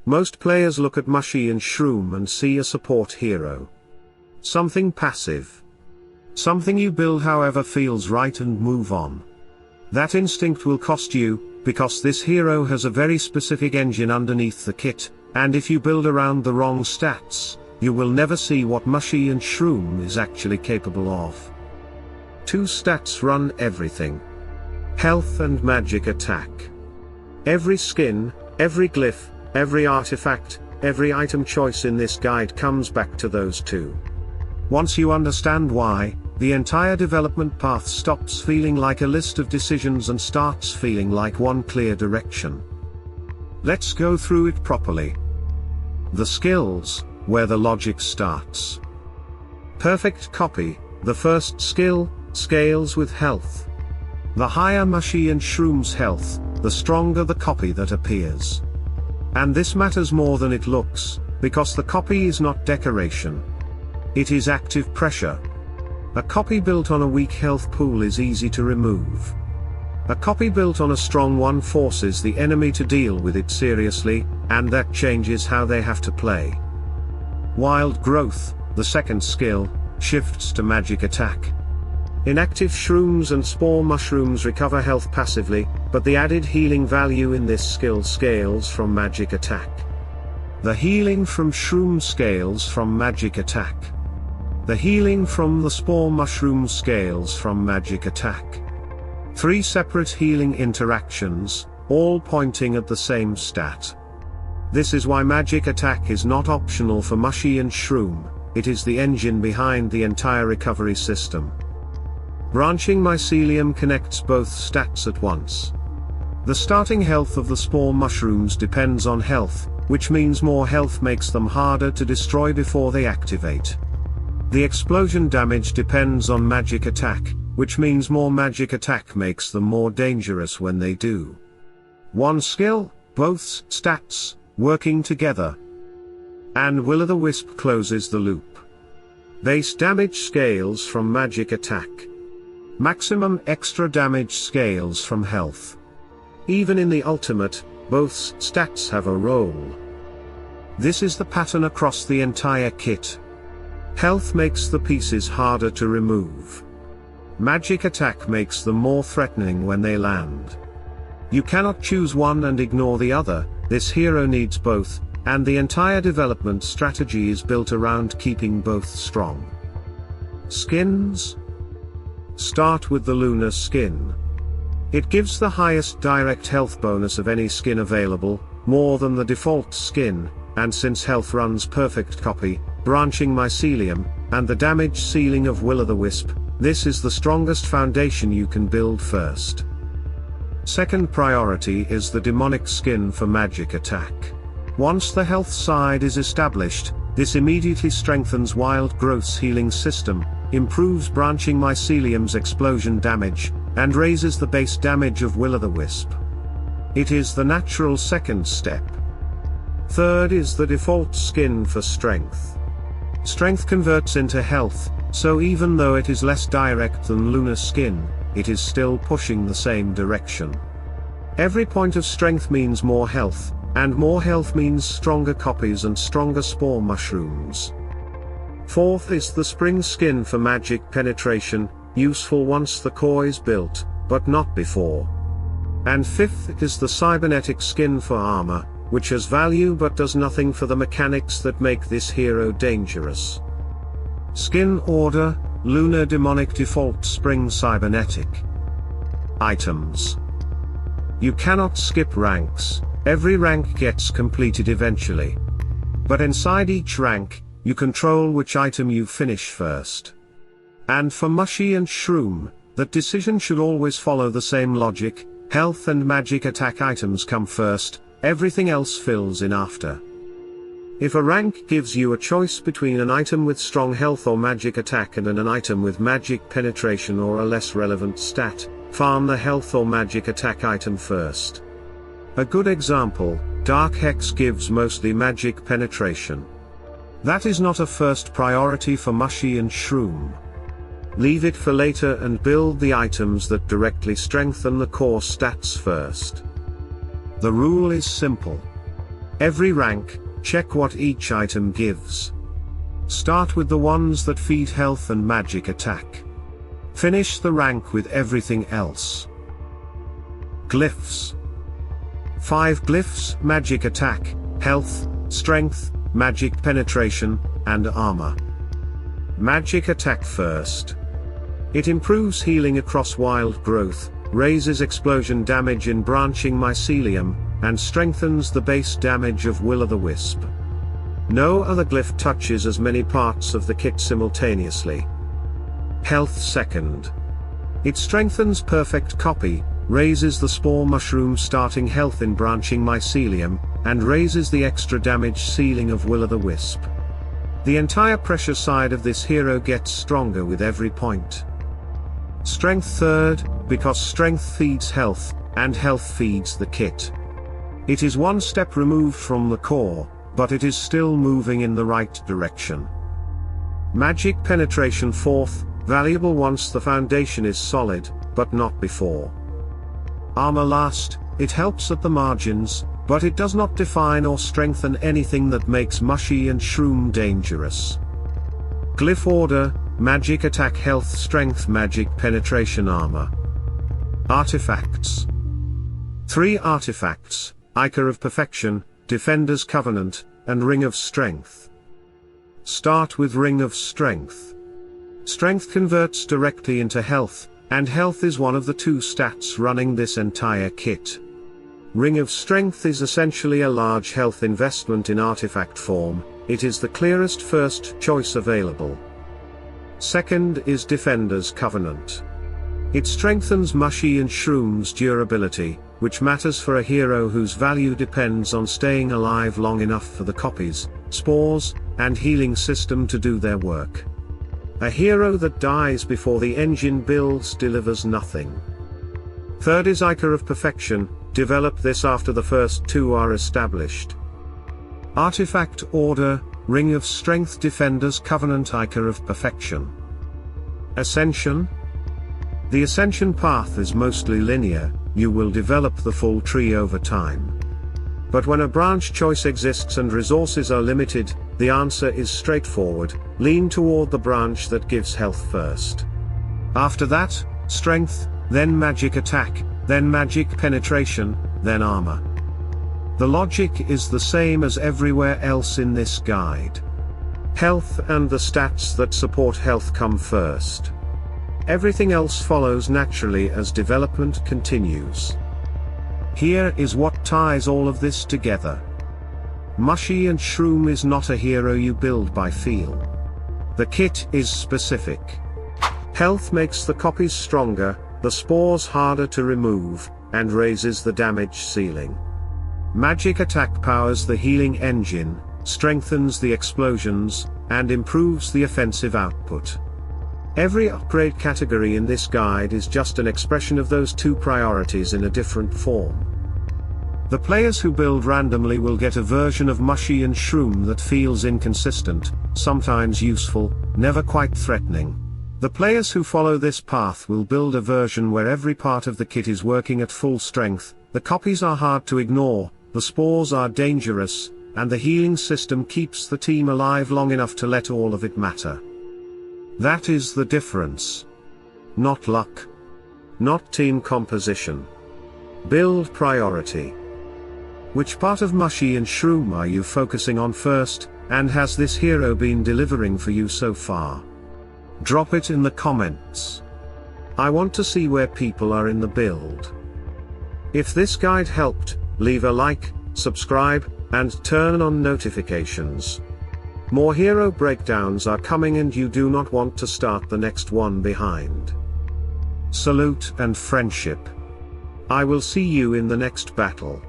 Most players look at Mushy and Shroom and see a support hero. Something passive. Something you build however feels right and move on. That instinct will cost you, because this hero has a very specific engine underneath the kit, and if you build around the wrong stats, you will never see what Mushy and Shroom is actually capable of. 2 stats run everything. Health and magic attack. Every skin, every glyph, every artifact, every item choice in this guide comes back to those 2. Once you understand why, the entire development path stops feeling like a list of decisions and starts feeling like one clear direction. Let's go through it properly. The skills, where the logic starts. Perfect copy, the first skill, scales with health. The higher Mushy and Shroom's health, the stronger the copy that appears. And this matters more than it looks, because the copy is not decoration. It is active pressure. A copy built on a weak health pool is easy to remove. A copy built on a strong one forces the enemy to deal with it seriously, and that changes how they have to play. Wild Growth, the second skill, shifts to magic attack. Inactive shrooms and spore mushrooms recover health passively, but the added healing value in this skill scales from magic attack. The healing from shroom scales from magic attack. The healing from the spore mushroom scales from magic attack. 3 separate healing interactions, all pointing at the same stat. This is why magic attack is not optional for Mushy and Shroom, it is the engine behind the entire recovery system. Branching mycelium connects both stats at once. The starting health of the spore mushrooms depends on health, which means more health makes them harder to destroy before they activate. The explosion damage depends on magic attack, which means more magic attack makes them more dangerous when they do. One skill, both stats, working together. And Will-o'-the-Wisp closes the loop. Base damage scales from magic attack. Maximum extra damage scales from health. Even in the ultimate, both stats have a role. This is the pattern across the entire kit. Health makes the pieces harder to remove. Magic attack makes them more threatening when they land. You cannot choose one and ignore the other, this hero needs both, and the entire development strategy is built around keeping both strong. Skins. Start with the lunar skin. It gives the highest direct health bonus of any skin available, more than the default skin, and since health runs perfect copy, branching mycelium, and the damage ceiling of Will-o'-the-Wisp, this is the strongest foundation you can build first. Second priority is the demonic skin for magic attack. Once the health side is established, this immediately strengthens Wild Growth's healing system, improves branching mycelium's explosion damage, and raises the base damage of Will-o'-the-Wisp. It is the natural second step. Third is the default skin for strength. Strength converts into health, so even though it is less direct than lunar skin, it is still pushing the same direction. Every point of strength means more health, and more health means stronger copies and stronger spore mushrooms. Fourth is the spring skin for magic penetration, useful once the core is built, but not before. And fifth is the cybernetic skin for armor, which has value but does nothing for the mechanics that make this hero dangerous. Skin order, lunar demonic default spring cybernetic. Items. You cannot skip ranks, every rank gets completed eventually. But inside each rank, you control which item you finish first. And for Mushy and Shroom, that decision should always follow the same logic, health and magic attack items come first, everything else fills in after. If a rank gives you a choice between an item with strong health or magic attack and an item with magic penetration or a less relevant stat, farm the health or magic attack item first. A good example, Dark Hex gives mostly magic penetration. That is not a first priority for Mushy and Shroom. Leave it for later and build the items that directly strengthen the core stats first. The rule is simple. Every rank, check what each item gives. Start with the ones that feed health and magic attack. Finish the rank with everything else. Glyphs. 5 glyphs: magic attack, health, strength, magic penetration, and armor. Magic attack first. It improves healing across wild growth, raises explosion damage in branching mycelium, and strengthens the base damage of will-o'-the-wisp. No other glyph touches as many parts of the kit simultaneously. Health second. It strengthens perfect copy, raises the spore mushroom starting health in branching mycelium, and raises the extra damage ceiling of will-o'-the-wisp. The entire pressure side of this hero gets stronger with every point. Strength third, because strength feeds health, and health feeds the kit. It is one step removed from the core, but it is still moving in the right direction. Magic penetration fourth, valuable once the foundation is solid, but not before. Armor last, it helps at the margins, but it does not define or strengthen anything that makes Mushy and Shroom dangerous. Glyph order, magic attack, health, strength, magic penetration, armor. Artifacts. 3 artifacts: Ichor of Perfection, Defender's Covenant, and Ring of Strength. Start with Ring of Strength. Strength converts directly into health, and health is one of the 2 stats running this entire kit. Ring of Strength is essentially a large health investment in artifact form. It is the clearest first choice available. Second is Defender's Covenant. It strengthens Mushy and Shroom's durability, which matters for a hero whose value depends on staying alive long enough for the copies, spores, and healing system to do their work. A hero that dies before the engine builds delivers nothing. Third is Ichor of Perfection. Develop this after the first 2 are established. Artifact order, Ring of Strength, Defender's Covenant, Ichor of Perfection. Ascension. The Ascension path is mostly linear, you will develop the full tree over time. But when a branch choice exists and resources are limited, the answer is straightforward: lean toward the branch that gives health first. After that, strength, then magic attack, then magic penetration, then armor. The logic is the same as everywhere else in this guide. Health and the stats that support health come first. Everything else follows naturally as development continues. Here is what ties all of this together. Mushy and Shroom is not a hero you build by feel. The kit is specific. Health makes the copies stronger, the spores harder to remove, and raises the damage ceiling. Magic attack powers the healing engine, strengthens the explosions, and improves the offensive output. Every upgrade category in this guide is just an expression of those 2 priorities in a different form. The players who build randomly will get a version of Mushy and Shroom that feels inconsistent, sometimes useful, never quite threatening. The players who follow this path will build a version where every part of the kit is working at full strength, the copies are hard to ignore, the spores are dangerous, and the healing system keeps the team alive long enough to let all of it matter. That is the difference. Not luck. Not team composition. Build priority. Which part of Mushy and Shroom are you focusing on first, and has this hero been delivering for you so far? Drop it in the comments. I want to see where people are in the build. If this guide helped, leave a like, subscribe, and turn on notifications. More hero breakdowns are coming and you do not want to start the next one behind. Salute and friendship. I will see you in the next battle.